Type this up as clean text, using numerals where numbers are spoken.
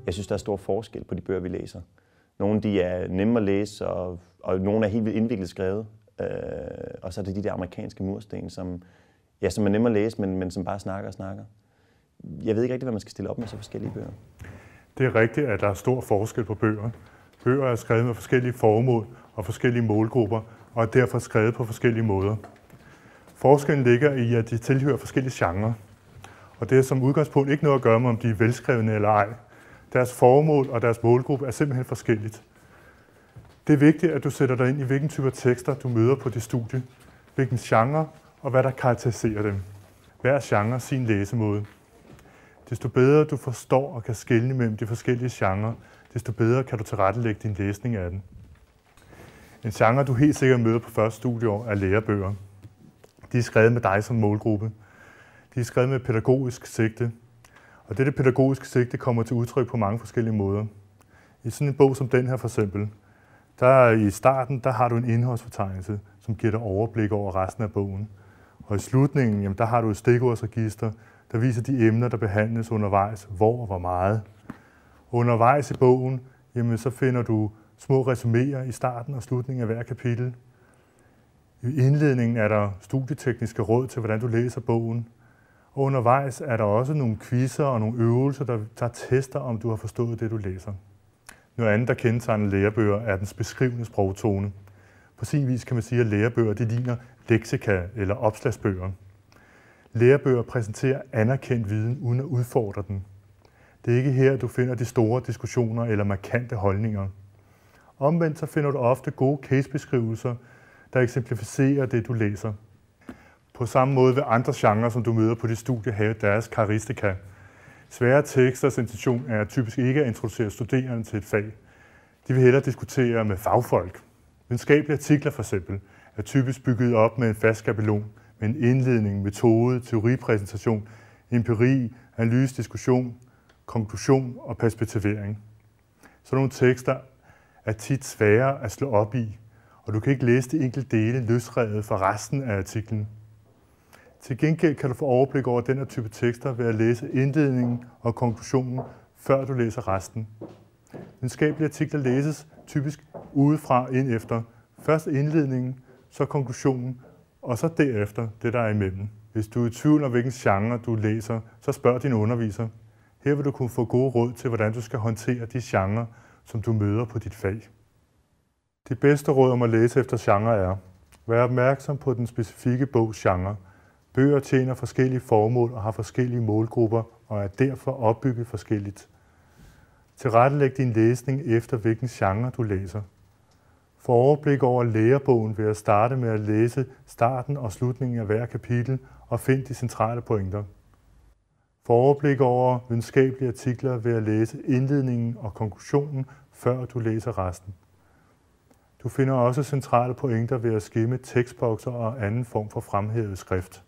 Jeg synes, der er stor forskel på de bøger, vi læser. Nogle de er nemme at læse, og nogle er helt vildt indviklet skrevet. Og så er det de der amerikanske mursten, som er nemme at læse, men som bare snakker og snakker. Jeg ved ikke rigtig, hvad man skal stille op med så forskellige bøger. Det er rigtigt, at der er stor forskel på bøger. Bøger er skrevet med forskellige formål og forskellige målgrupper, og er derfor skrevet på forskellige måder. Forskellen ligger i, at de tilhører forskellige genrer. Og det er som udgangspunkt ikke noget at gøre med, om de er velskrevne eller ej. Deres formål og deres målgruppe er simpelthen forskelligt. Det er vigtigt, at du sætter dig ind i, hvilken type tekster du møder på dit studie, hvilken genre og hvad der karakteriserer dem. Hver genre sin læsemåde. Desto bedre du forstår og kan skelne mellem de forskellige genrer, desto bedre kan du tilrettelægge din læsning af den. En genre, du helt sikkert møder på første studieår, er lærebøger. De er skrevet med dig som målgruppe. De er skrevet med pædagogisk sigte. Og dette pædagogiske sigte kommer til udtryk på mange forskellige måder. I sådan en bog som den her for eksempel, der i starten der har du en indholdsfortegnelse, som giver dig overblik over resten af bogen. Og i slutningen, jamen, der har du et stikordsregister, der viser de emner, der behandles undervejs, hvor og hvor meget. Undervejs i bogen, jamen, så finder du små resuméer i starten og slutningen af hver kapitel. I indledningen er der studietekniske råd til, hvordan du læser bogen. Og undervejs er der også nogle quizzer og nogle øvelser, der tester, om du har forstået det, du læser. Noget andet, der kendetegner lærebøger, er dens beskrivende sprogtone. På sin vis kan man sige, at lærebøger de ligner leksika eller opslagsbøger. Lærebøger præsenterer anerkendt viden uden at udfordre den. Det er ikke her, du finder de store diskussioner eller markante holdninger. Omvendt så finder du ofte gode casebeskrivelser, der eksemplificerer det, du læser. På samme måde vil andre genrer, som du møder på dit studie, have deres karakteristika. Svære teksters intention er typisk ikke at introducere studerende til et fag. De vil hellere diskutere med fagfolk. Videnskabelige artikler for eksempel er typisk bygget op med en fast skabelon, med en indledning, metode, teoripræsentation, empiri, analyse, diskussion, konklusion og perspektivering. Sådan nogle tekster er tit svære at slå op i, og du kan ikke læse de enkelte dele løsrevet fra resten af artiklen. Til gengæld kan du få overblik over den her type tekster ved at læse indledningen og konklusionen, før du læser resten. Videnskabelige artikler læses typisk udefra ind efter. Først indledningen, så konklusionen, og så derefter det, der er imellem. Hvis du er i tvivl om, hvilken genre du læser, så spørg din underviser. Her vil du kunne få gode råd til, hvordan du skal håndtere de genrer, som du møder på dit fag. De bedste råd om at læse efter genre er: vær opmærksom på den specifikke bogs genre. Bøger tjener forskellige formål og har forskellige målgrupper og er derfor opbygget forskelligt. Tilrettelæg din læsning efter, hvilken genre du læser. Få overblik over lærebogen ved at starte med at læse starten og slutningen af hver kapitel og find de centrale pointer. Få overblik over videnskabelige artikler ved at læse indledningen og konklusionen, før du læser resten. Du finder også centrale pointer ved at skimme tekstbokser og anden form for fremhævet skrift.